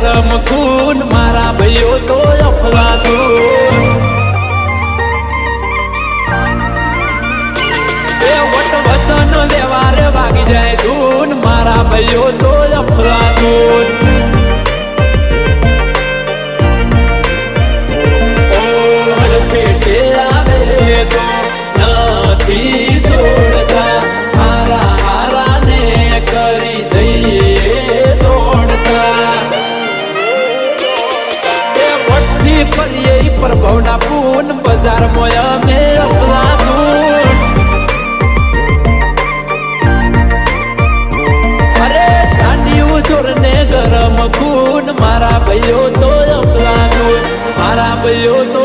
ગરમ ખૂન મારા ભાઈઓ તો અફલાતું એ વટ વસન વ્યવહાર વાગી જાય ધૂન મારા ભાઈઓ તો અફલાતું પેટે આવે તો નથી છોડતા હારા હારાને કરી દઈએ દોડતા એ વટથી ફરીએ પ્રભવના પૂન બજારમાં અમે અપલાતું અરે ધાન્યું ચોરને ગરમ ખૂન મારા ભાઈઓ તો અપલાતું મારા ભાઈઓ તો